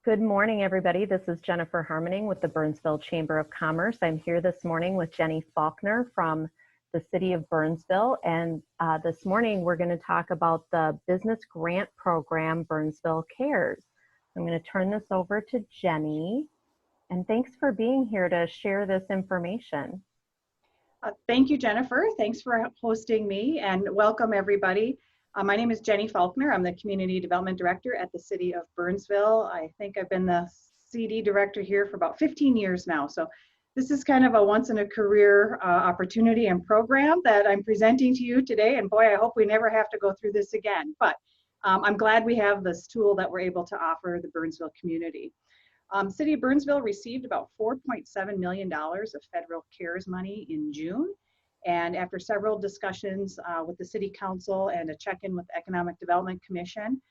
Good morning, everybody. This is Jennifer Harmoning with the Burnsville Chamber of Commerce. I'm here this morning with Jenny Faulkner from the city of Burnsville. And this morning, we're going to talk about the business grant program, Burnsville Cares. I'm going to turn this over to Jenny. And thanks for being here to share this information. Thank you, Jennifer. Thanks for hosting me, and welcome everybody. My name is Jenny Faulkner. I'm the Community Development Director at the City of Burnsville. I think I've been the CD Director here for about 15 years now. So this is kind of a once-in-a-career opportunity and program that I'm presenting to you today. And boy, I hope we never have to go through this again. But I'm glad we have this tool that we're able to offer the Burnsville community. City of Burnsville received about $4.7 million of federal CARES money in June. And after several discussions with the City Council and a check-in with the Economic Development Commission,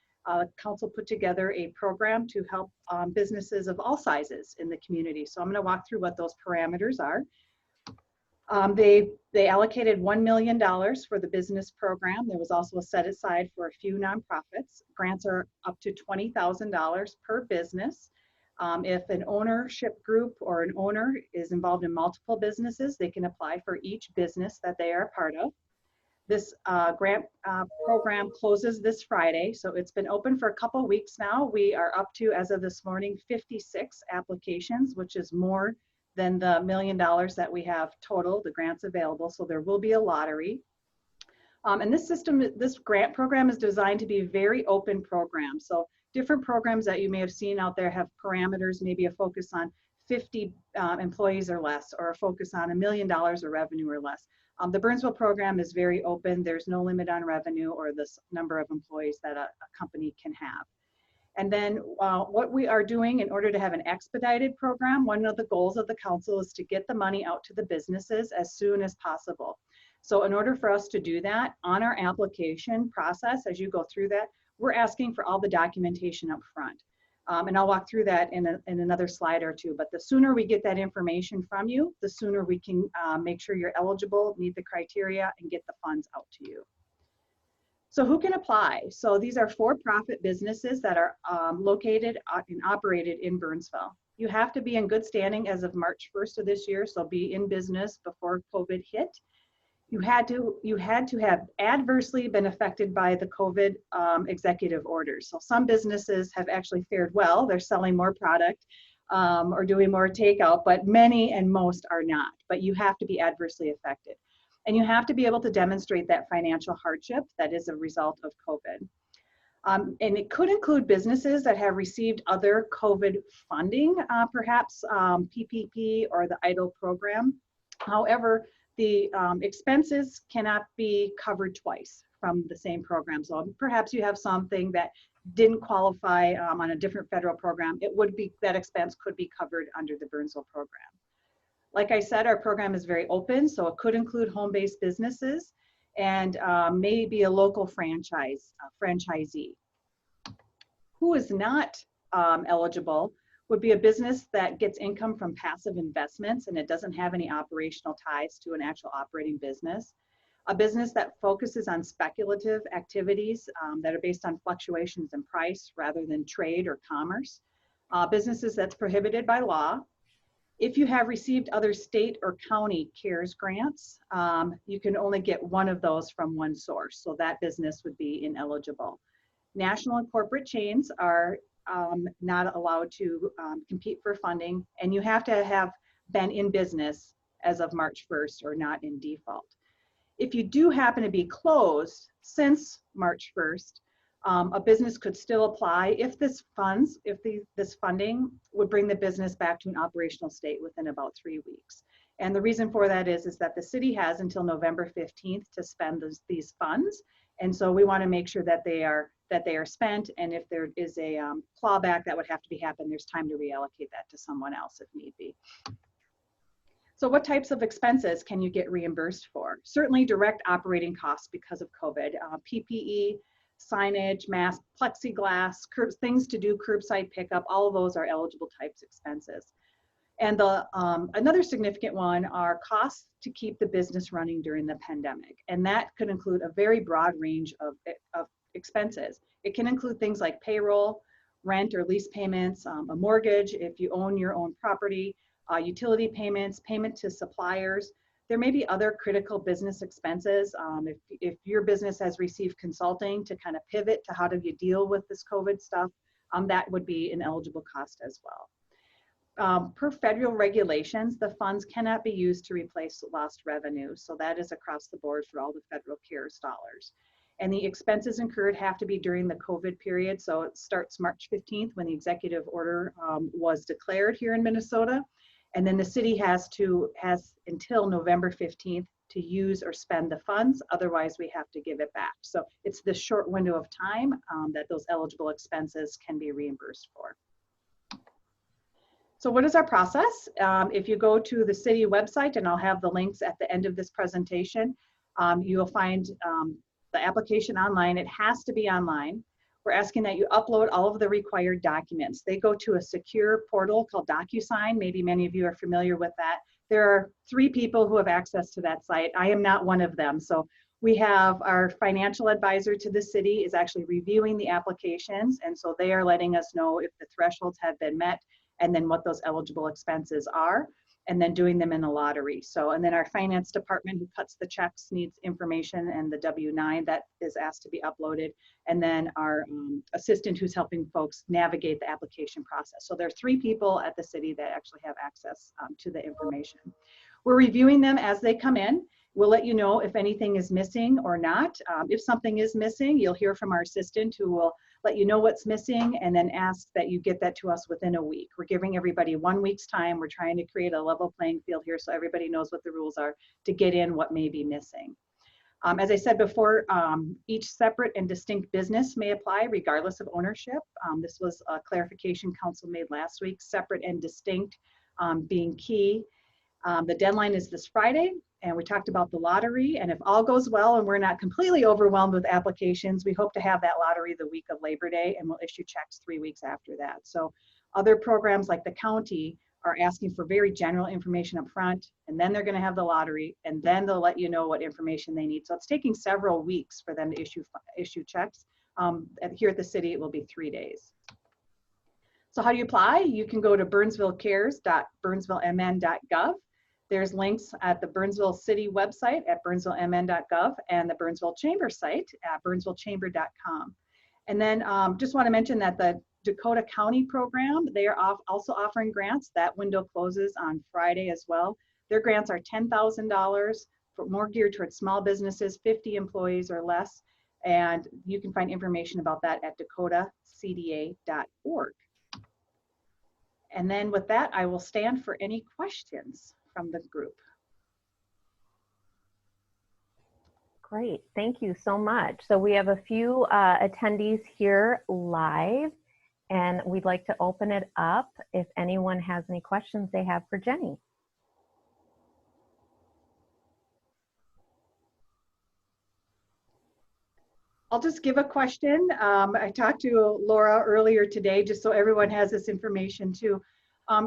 Council put together a program to help businesses of all sizes in the community. So I'm going to walk through what those parameters are. They allocated $1 million for the business program. There was also a set aside for a few nonprofits. Grants are up to $20,000 per business. If an ownership group or an owner is involved in multiple businesses, they can apply for each business that they are a part of. This grant program closes this Friday, so it's been open for a couple of weeks now. We are up to, as of this morning, 56 applications, which is more than the $1 million that we have total, the grants available, so there will be a lottery. And this grant program is designed to be a very open program. So different programs that you may have seen out there have parameters, maybe a focus on 50 employees or less, or a focus on $1 million of revenue or less. The Burnsville program is very open. There's no limit on revenue or the number of employees that a company can have. And then what we are doing in order to have an expedited program, one of the goals of the council is to get the money out to the businesses as soon as possible. So in order for us to do that, on our application process, as you go through that, we're asking for all the documentation up front. And I'll walk through that in another slide or two, but the sooner we get that information from you, the sooner we can make sure you're eligible, meet the criteria, and get the funds out to you. So who can apply? So these are for-profit businesses that are located and operated in Burnsville. You have to be in good standing as of March 1st of this year, so be in business before COVID hit. You had to have adversely been affected by the COVID executive orders. So some businesses have actually fared well. They're selling more product or doing more takeout, but many and most are not. But you have to be adversely affected. And you have to be able to demonstrate that financial hardship that is a result of COVID. And it could include businesses that have received other COVID funding, perhaps PPP or the EIDL program. However, the expenses cannot be covered twice from the same program. So perhaps you have something that didn't qualify on a different federal program. It would be, that expense could be covered under the Burnsville program. Like I said, our program is very open, so it could include home-based businesses and maybe a local franchisee. Who is not eligible would be a business that gets income from passive investments and it doesn't have any operational ties to an actual operating business. A business that focuses on speculative activities that are based on fluctuations in price rather than trade or commerce. Businesses that's prohibited by law. If you have received other state or county CARES grants, you can only get one of those from one source, so that business would be ineligible. National and corporate chains are not allowed to compete for funding, and you have to have been in business as of March 1st or not in default. If you do happen to be closed since March 1st, a business could still apply if this funding would bring the business back to an operational state within about 3 weeks. And the reason for that is that the city has until November 15th to spend these funds. And so we want to make sure that they are spent, and if there is a clawback that would have to happen, there's time to reallocate that to someone else if need be. So what types of expenses can you get reimbursed for? Certainly direct operating costs because of COVID, PPE, signage, masks, plexiglass, things to do curbside pickup, all of those are eligible types of expenses. And another significant one are costs to keep the business running during the pandemic. And that could include a very broad range of expenses. It can include things like payroll, rent or lease payments, a mortgage if you own your own property, utility payments, payment to suppliers. There may be other critical business expenses. If your business has received consulting to kind of pivot to how do you deal with this COVID stuff, that would be an eligible cost as well. Per federal regulations, the funds cannot be used to replace lost revenue. So that is across the board for all the federal CARES dollars. And the expenses incurred have to be during the COVID period. So it starts March 15th when the executive order was declared here in Minnesota. And then the city has until November 15th to use or spend the funds. Otherwise, we have to give it back. So it's this short window of time that those eligible expenses can be reimbursed for. So what is our process? If you go to the city website, and I'll have the links at the end of this presentation, you will find the application online. It has to be online. We're asking that you upload all of the required documents. They go to a secure portal called DocuSign. Maybe many of you are familiar with that. There are 3 people who have access to that site. I am not one of them. So we have our financial advisor to the city is actually reviewing the applications. And so they are letting us know if the thresholds have been met and then what those eligible expenses are, and then doing them in a lottery. So, and then our finance department who cuts the checks needs information and the W-9 that is asked to be uploaded. And then our assistant who's helping folks navigate the application process. So there are 3 people at the city that actually have access to the information. We're reviewing them as they come in. We'll let you know if anything is missing or not. If something is missing, you'll hear from our assistant who will let you know what's missing and then ask that you get that to us within a week. We're giving everybody 1 week's time. We're trying to create a level playing field here so everybody knows what the rules are to get in what may be missing. As I said before, each separate and distinct business may apply regardless of ownership. This was a clarification council made last week, separate and distinct being key. The deadline is this Friday, and we talked about the lottery, and if all goes well and we're not completely overwhelmed with applications, we hope to have that lottery the week of Labor Day, and we'll issue checks 3 weeks after that. So other programs like the county are asking for very general information up front, and then they're going to have the lottery, and then they'll let you know what information they need. So it's taking several weeks for them to issue checks. Here at the city, it will be 3 days. So how do you apply? You can go to burnsvillecares.burnsvillemn.gov. There's links at the Burnsville City website at burnsvillemn.gov and the Burnsville Chamber site at burnsvillechamber.com. And then just want to mention that the Dakota County program, they are also offering grants. That window closes on Friday as well. Their grants are $10,000, for more geared towards small businesses, 50 employees or less. And you can find information about that at dakotacda.org. And then with that, I will stand for any questions from the group. Great, thank you so much. So we have a few attendees here live, and we'd like to open it up if anyone has any questions they have for Jenny. I'll just give a question. I talked to Laura earlier today, just so everyone has this information too.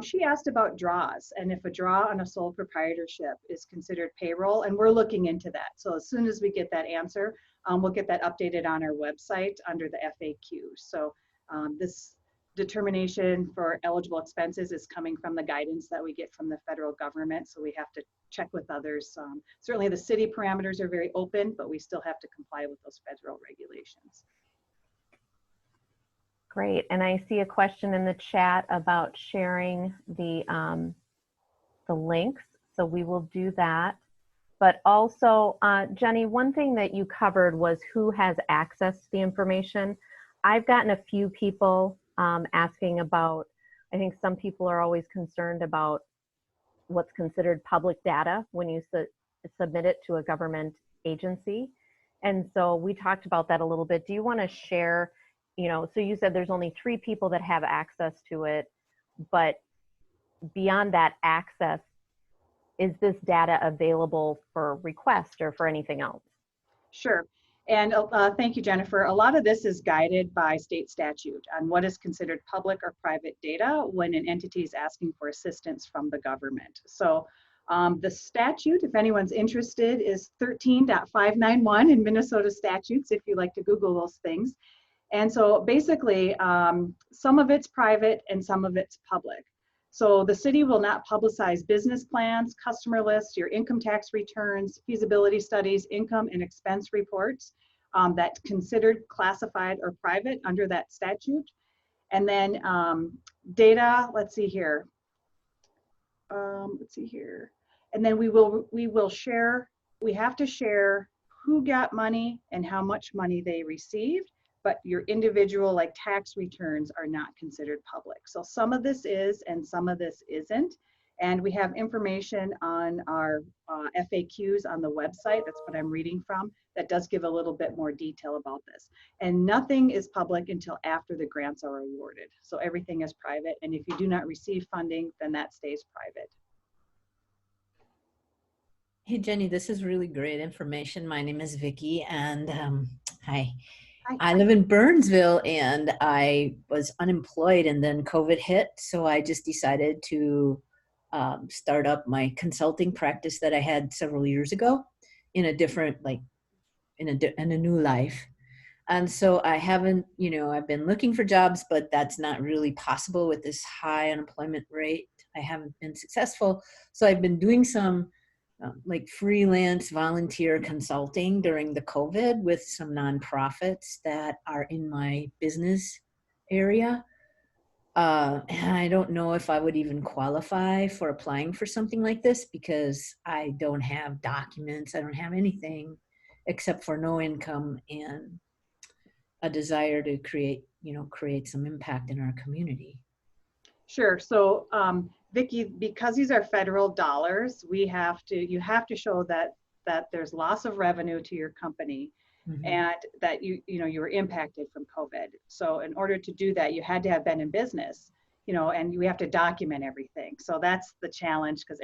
She asked about draws and if a draw on a sole proprietorship is considered payroll, and we're looking into that. So as soon as we get that answer, we'll get that updated on our website under the FAQ. So this determination for eligible expenses is coming from the guidance that we get from the federal government. So we have to check with others. Certainly the city parameters are very open, but we still have to comply with those federal regulations. Great, and I see a question in the chat about sharing the links, so we will do that. But also, Jenny, one thing that you covered was who has access to the information. I've gotten a few people asking about, I think some people are always concerned about what's considered public data when you submit it to a government agency. And so we talked about that a little bit. Do you want to share, you know, so you said there's only 3 people that have access to it, but beyond that access, is this data available for request or for anything else? Sure. And thank you, Jennifer. A lot of this is guided by state statute on what is considered public or private data when an entity is asking for assistance from the government. So the statute, if anyone's interested, is 13.591 in Minnesota statutes, if you like to Google those things. And so basically, some of it's private and some of it's public. So the city will not publicize business plans, customer lists, your income tax returns, feasibility studies, income and expense reports that's considered classified or private under that statute. And then data, let's see here. And then we will share, we have to share who got money and how much money they received, but your individual like tax returns are not considered public. So some of this is and some of this isn't. And we have information on our FAQs on the website. That's what I'm reading from. That does give a little bit more detail about this. And nothing is public until after the grants are awarded. So everything is private. And if you do not receive funding, then that stays private. Hey, Jenny, this is really great information. My name is Vicki, and hi. Hi. I live in Burnsville, and I was unemployed, and then COVID hit, so I just decided to start up my consulting practice that I had several years ago in a different, like, in a new life. And so I haven't, I've been looking for jobs, but that's not really possible with this high unemployment rate. I haven't been successful. So I've been doing some like freelance volunteer consulting during the COVID with some nonprofits that are in my business area. And I don't know if I would even qualify for applying for something like this because I don't have documents. I don't have anything except for no income and a desire to create some impact in our community. Sure. So Vicki, because these are federal dollars, you have to show that there's loss of revenue to your company, mm-hmm. and that you were impacted from COVID. So in order to do that, you had to have been in business, and we have to document everything. So that's the challenge, because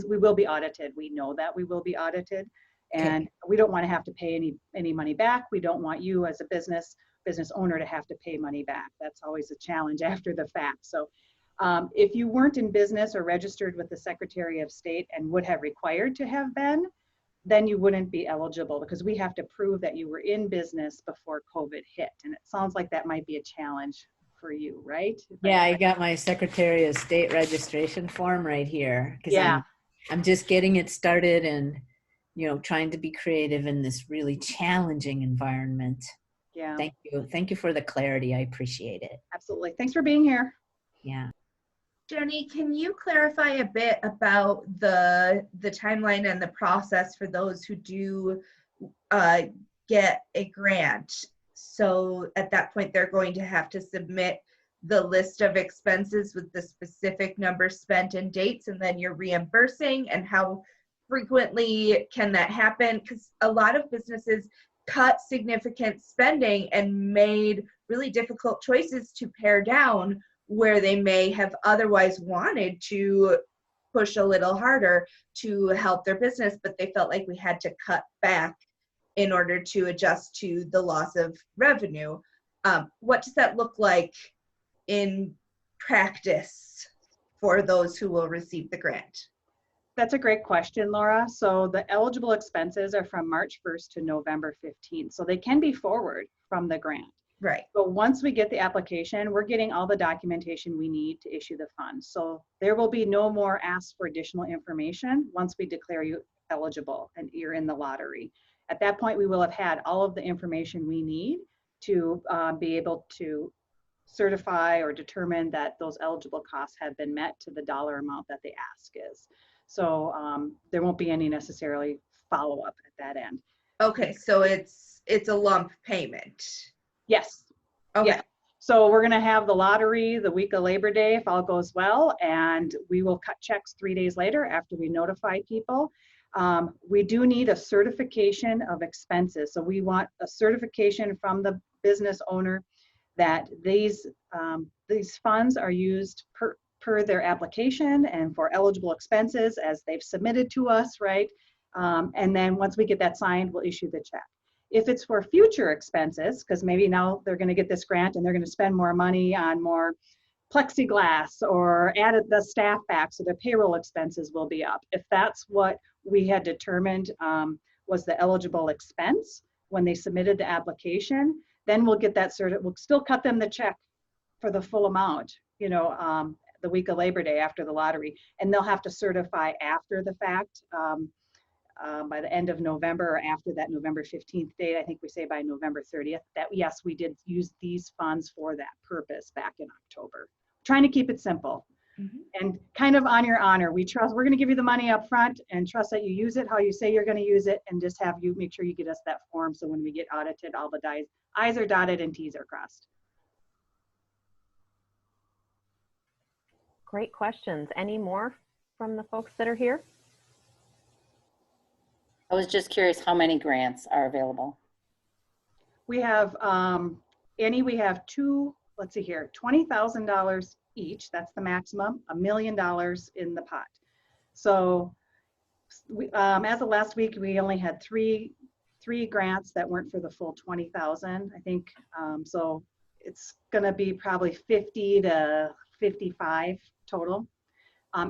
we will be audited. We know that we will be audited, and we don't want to have to pay any money back. We don't want you as a business owner to have to pay money back. That's always a challenge after the fact. So if you weren't in business or registered with the Secretary of State and would have required to have been, then you wouldn't be eligible, because we have to prove that you were in business before COVID hit. And it sounds like that might be a challenge for you, right? Yeah, I got my Secretary of State registration form right here, because I'm just getting it started and, trying to be creative in this really challenging environment. Yeah. Thank you. Thank you for the clarity. I appreciate it. Absolutely. Thanks for being here. Yeah. Jenny, can you clarify a bit about the timeline and the process for those who do get a grant? So at that point, they're going to have to submit the list of expenses with the specific number spent and dates, and then you're reimbursing, and how frequently can that happen? Because a lot of businesses cut significant spending and made really difficult choices to pare down where they may have otherwise wanted to push a little harder to help their business, but they felt like we had to cut back in order to adjust to the loss of revenue. What does that look like in practice for those who will receive the grant? That's a great question, Laura. So the eligible expenses are from March 1st to November 15th. So they can be forward from the grant. Right. But once we get the application, we're getting all the documentation we need to issue the funds. So there will be no more ask for additional information once we declare you eligible and you're in the lottery. At that point, we will have had all of the information we need to be able to certify or determine that those eligible costs have been met to the dollar amount that the ask is. So there won't be any necessarily follow-up at that end. Okay, so it's a lump payment. Yes. Okay. Yeah. So we're going to have the lottery the week of Labor Day if all goes well, and we will cut checks 3 days later after we notify people. We do need a certification of expenses. So we want a certification from the business owner that these funds are used per their application and for eligible expenses as they've submitted to us, right? And then once we get that signed, we'll issue the check. If it's for future expenses, because maybe now they're going to get this grant and they're going to spend more money on more plexiglass or added the staff back, so their payroll expenses will be up. If that's what we had determined was the eligible expense when they submitted the application, then we'll get that we'll still cut them the check for the full amount, you know, the week of Labor Day after the lottery, and they'll have to certify after the fact by the end of November, or after that November 15th date. I think we say by November 30th that yes, we did use these funds for that purpose back in October. Trying to keep it simple. And kind of on your honor. We're going to give you the money up front and trust that you use it how you say you're going to use it, and just have you make sure you get us that form so when we get audited, all the I's are dotted and T's are crossed. Great questions. Any more from the folks that are here? I was just curious how many grants are available. We have, we have two, let's see here, $20,000 each. That's the maximum, $1 million in the pot. So we, as of last week, we only had three grants that weren't for the full 20,000, I think. So it's gonna be probably 50 to 55 total.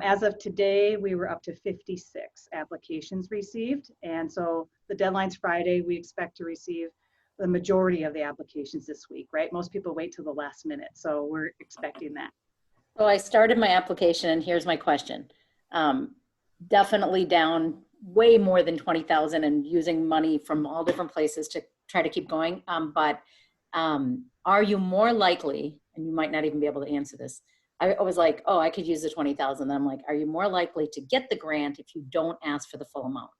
As of today, we were up to 56 applications received. And so the deadline's Friday. We expect to receive the majority of the applications this week, right? Most people wait till the last minute. So we're expecting that. Well, I started my application and here's my question. Definitely down way more than 20,000 and using money from all different places to try to keep going. But are you more likely, and you might not even be able to answer this, I was like, oh, I could use the 20,000. Then I'm like, are you more likely to get the grant if you don't ask for the full amount?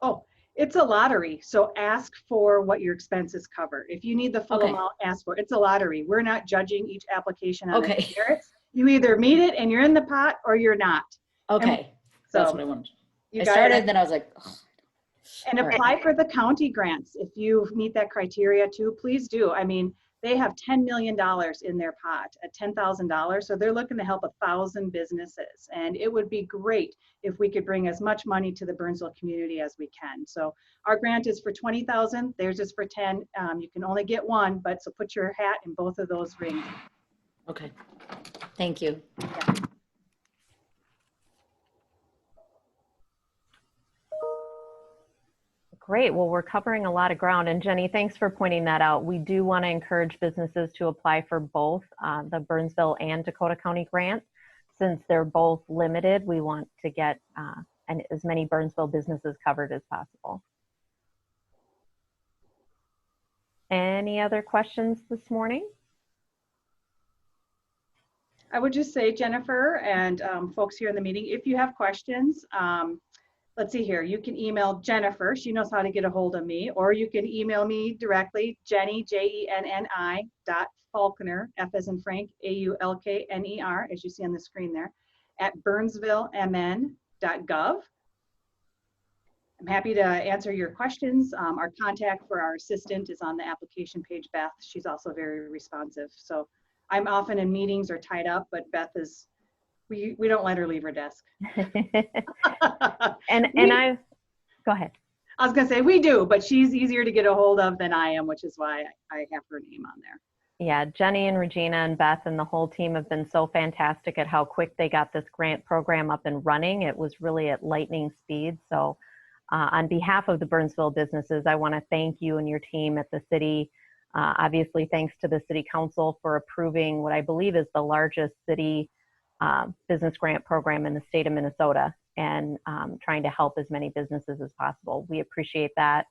Oh, it's a lottery. So ask for what your expenses cover. If you need the full amount, ask for it. It's a lottery. We're not judging each application on its merits. You either meet it and you're in the pot or you're not. Okay, so that's what I wanted. You I started, then I was like, oh. And apply for the county grants. If you meet that criteria too, please do. I mean, they have $10 million in their pot at $10,000. So they're looking to help 1,000 businesses. And it would be great if we could bring as much money to the Burnsville community as we can. So our grant is for 20,000. Theirs is for 10. You can only get one, but so put your hat in both of those rings. Okay, thank you. Yeah. Great. Well, we're covering a lot of ground. And Jenny, thanks for pointing that out. We do want to encourage businesses to apply for both the Burnsville and Dakota County grant. Since they're both limited, we want to get as many Burnsville businesses covered as possible. Any other questions this morning? I would just say, Jennifer and folks here in the meeting, if you have questions, let's see here, you can email Jennifer. She knows how to get a hold of me, or you can email me directly, Jenny, Jenni, .Faulkner, F as in Frank, AULKNER, as you see on the screen there, at burnsvillemn.gov. I'm happy to answer your questions. Our contact for our assistant is on the application page, Beth. She's also very responsive. So I'm often in meetings or tied up, but Beth is, we don't let her leave her desk. Go ahead. I was gonna say we do, but she's easier to get a hold of than I am, which is why I have her name on there. Yeah, Jenny and Regina and Beth and the whole team have been so fantastic at how quick they got this grant program up and running. It was really at lightning speed. So on behalf of the Burnsville businesses, I want to thank you and your team at the city. Obviously, thanks to the City Council for approving what I believe is the largest city business grant program in the state of Minnesota, and trying to help as many businesses as possible. We appreciate that,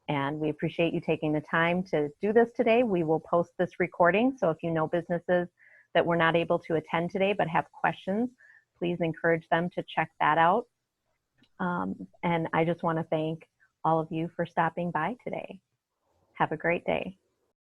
and we appreciate you taking the time to do this today. We will post this recording, so if you know businesses that were not able to attend today but have questions, please encourage them to check that out. And I just want to thank all of you for stopping by today. Have a great day.